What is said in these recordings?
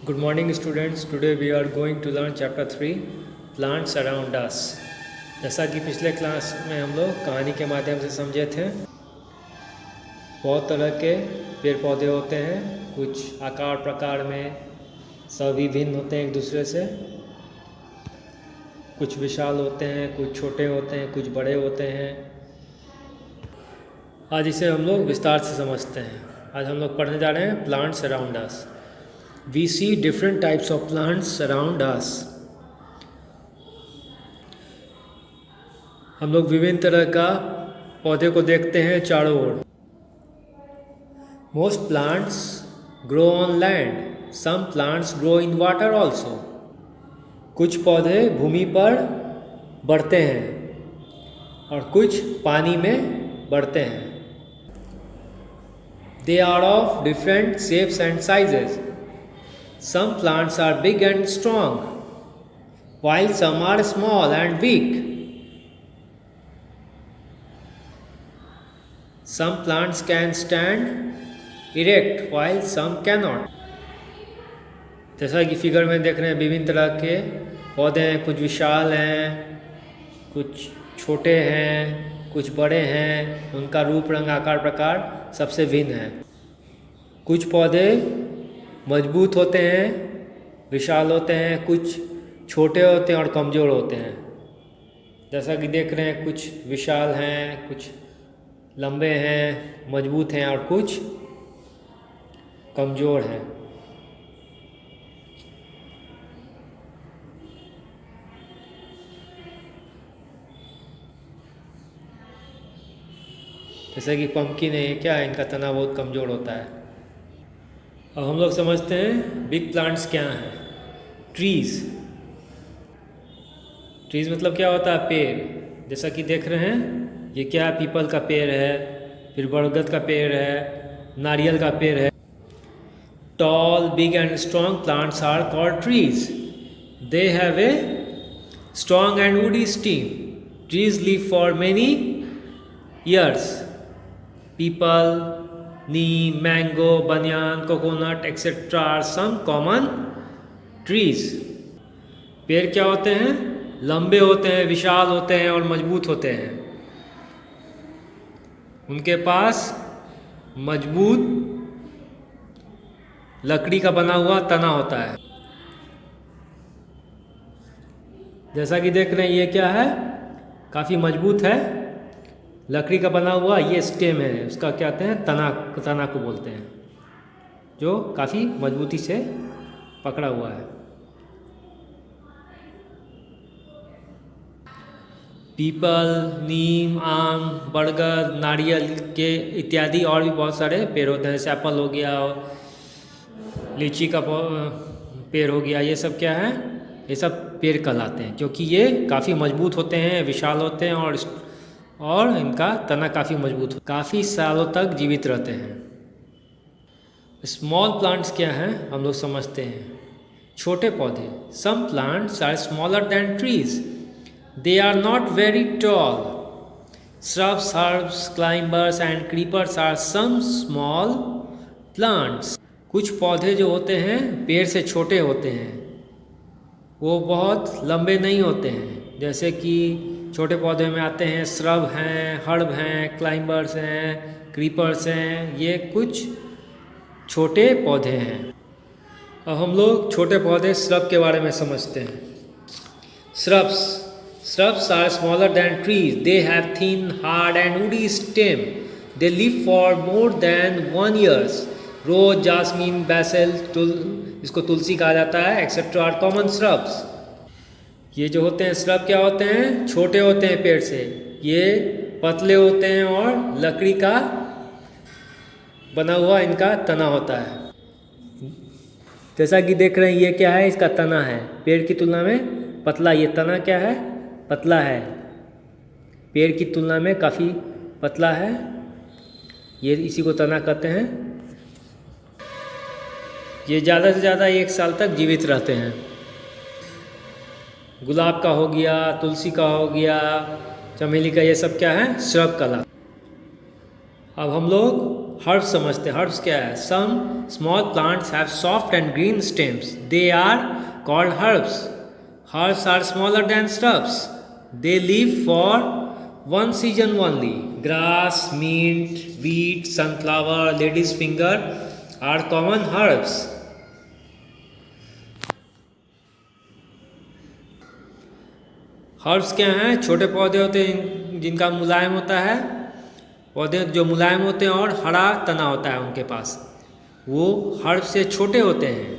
Good morning students. Today we are going to learn chapter 3 plants around us. जैसा कि पिछले class में हम लोग कहानी के माध्यम से समझे थे, बहुत तरह के पेड़ पौधे होते हैं। कुछ आकार प्रकार में सभी भिन्न होते हैं एक दूसरे से। कुछ विशाल होते हैं, कुछ छोटे होते हैं, कुछ बड़े होते हैं। आज इसे हम लोग विस्तार से समझते हैं। आज हम लोग पढ़ने जा रहे हैं plants around us. We see different types of plants around us. हम लोग विभिन्न तरह का पौधे को देखते हैं चारों ओर। Most plants grow on land. Some plants grow in water also. कुछ पौधे भूमि पर बढ़ते हैं और कुछ पानी में बढ़ते हैं। They are of different shapes and sizes. Some plants are big and strong, while some are small and weak. Some plants can stand erect, while some cannot. जैसा कि फिगर में देख रहे हैं, विभिन्न तरह के पौधे हैं। कुछ विशाल हैं, कुछ छोटे हैं, कुछ बड़े हैं। उनका रूप रंग आकार प्रकार सबसे भिन्न है। कुछ पौधे मजबूत होते हैं, विशाल होते हैं, कुछ छोटे होते हैं और कमज़ोर होते हैं। जैसा कि देख रहे हैं, कुछ विशाल हैं, कुछ लंबे हैं, मजबूत हैं और कुछ कमज़ोर हैं। जैसा कि पंपकिन है, ये क्या है, इनका तना बहुत कमज़ोर होता है। अब हम लोग समझते हैं बिग प्लांट्स क्या हैं। ट्रीज़ मतलब क्या होता है? पेड़। जैसा कि देख रहे हैं, ये क्या है, पीपल का पेड़ है, फिर बरगद का पेड़ है, नारियल का पेड़ है। Tall, big and strong plants are called trees. They have a strong and woody stem. Trees live for many years. Peepal, neem, mango, banyan, coconut etcetera are some common trees. पेड़ क्या होते हैं? लंबे होते हैं, विशाल होते हैं और मजबूत होते हैं। उनके पास मजबूत लकड़ी का बना हुआ तना होता है। जैसा कि देख रहे हैं, ये क्या है, काफ़ी मजबूत है, लकड़ी का बना हुआ। ये स्टेम है, उसका क्या कहते हैं, तना को बोलते हैं, जो काफ़ी मजबूती से पकड़ा हुआ है। पीपल, नीम, आम, बरगद, नारियल के इत्यादि और भी बहुत सारे पेड़ होते हैं। जैसे एप्पल हो गया, लीची का पेड़ हो गया। ये सब क्या है? ये सब पेड़ कहलाते हैं, क्योंकि ये काफ़ी मजबूत होते हैं, विशाल होते हैं और इनका तना काफ़ी मजबूत, काफ़ी सालों तक जीवित रहते हैं। स्मॉल प्लांट्स क्या हैं, हम लोग समझते हैं। छोटे पौधे। Some plants are smaller than trees. They are not very tall. Shrubs, herbs, climbers and creepers are some small plants. कुछ पौधे जो होते हैं पेड़ से छोटे होते हैं, वो बहुत लंबे नहीं होते हैं। जैसे कि छोटे पौधे में आते हैं श्रब हैं, हर्ब हैं, क्लाइंबर्स हैं, क्रीपर्स हैं। ये कुछ छोटे पौधे हैं। अब हम लोग छोटे पौधे श्रब के बारे में समझते हैं। Shrubs are smaller than trees. They have thin, hard and woody stem. They live for more than 1 years. Rose, jasmine, basil, इसको तुलसी कहा जाता है, एक्सेट्रा आर कॉमन श्रब्स। ये जो होते हैं श्रब क्या होते हैं? छोटे होते हैं पेड़ से। ये पतले होते हैं और लकड़ी का बना हुआ इनका तना होता है। जैसा कि देख रहे हैं, ये क्या है, इसका तना है, पेड़ की तुलना में पतला। ये तना क्या है? पतला है, पेड़ की तुलना में काफ़ी पतला है। ये इसी को तना कहते हैं। ये ज़्यादा से ज़्यादा 1 साल तक जीवित रहते हैं। गुलाब का हो गया, तुलसी का हो गया, चमेली का, ये सब क्या है? श्रब कला। अब हम लोग हर्ब्स समझते हैं। हर्ब्स क्या है? Some small plants have soft and green stems, they are called herbs. Herbs are smaller than स्hrubs, they live for one season only. Grass, mint, wheat, sunflower, lady's finger are common herbs. हर्ब्स क्या हैं? छोटे पौधे होते हैं जिनका मुलायम होता है, पौधे जो मुलायम होते हैं और हरा तना होता है उनके पास, वो हर्ब से छोटे होते हैं।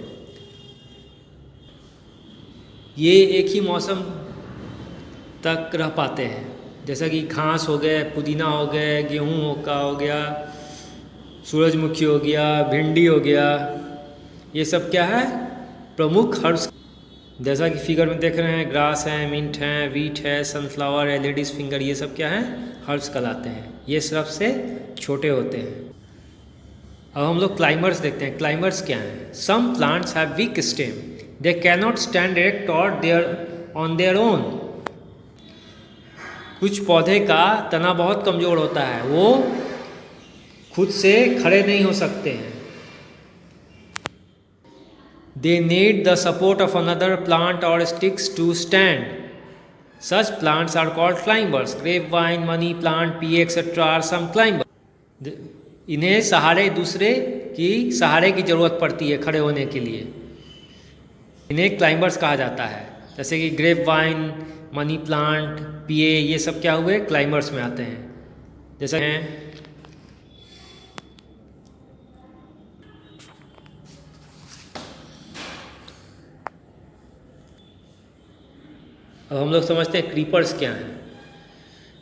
ये एक ही मौसम तक रह पाते हैं, जैसा कि घास हो गए, पुदीना हो गए, गेहूँ का हो गया, सूरजमुखी हो गया, भिंडी हो गया। ये सब क्या है? प्रमुख हर्ब्स। जैसा कि फिगर में देख रहे हैं, ग्रास है, मिंट है, वीट है, सनफ्लावर है, लेडीज़ फिंगर, ये सब क्या है? हर्ब्स कहलाते हैं। ये सब से छोटे होते हैं। अब हम लोग क्लाइंबर्स देखते हैं। क्लाइंबर्स क्या हैं? Some plants have weak stem, they cannot stand direct और देयर ऑन देयर ओन। कुछ पौधे का तना बहुत कमज़ोर होता है, वो खुद से खड़े नहीं हो सकते हैं। They need the support of another plant or sticks to stand. Such plants are called climbers. Grapevine, money plant, pea, etc. are some climbers. इन्हें सहारे दूसरे की सहारे की ज़रूरत पड़ती है खड़े होने के लिए। इन्हें क्लाइंबर्स कहा जाता है। जैसे कि ग्रेप वाइन, मनी प्लांट, पिए, ये सब क्या हुए? क्लाइंबर्स में आते हैं। जैसे हैं अब हम लोग समझते हैं क्रीपर्स क्या हैं।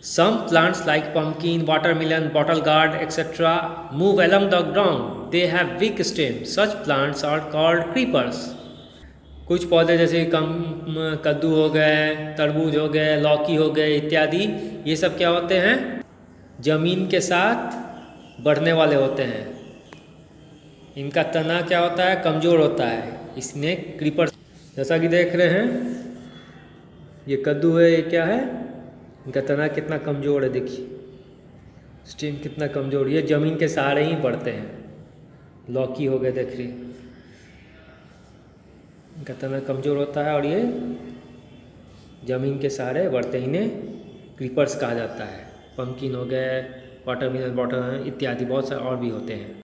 Some plants like pumpkin, watermelon, bottle gourd etcetera move along the ground, they have weak stem, such plants are called creepers. कुछ पौधे जैसे कद्दू हो गए, तरबूज हो गए, लौकी हो गए इत्यादि, ये सब क्या होते हैं? ज़मीन के साथ बढ़ने वाले होते हैं। इनका तना क्या होता है? कमज़ोर होता है, इसने क्रीपर्स। जैसा कि देख रहे हैं, ये कद्दू है, ये क्या है? इनका तना कितना कमज़ोर है, देखिए स्टेम कितना कमज़ोर, ये ज़मीन के सहारे ही बढ़ते हैं। लौकी हो गए, देख रही, इनका तना कमज़ोर होता है और ये ज़मीन के सहारे बढ़ते हैं, इन्हें क्रीपर्स कहा जाता है। पम्पकिन हो गए, वाटरमेलन, इत्यादि बहुत सारे और भी होते हैं।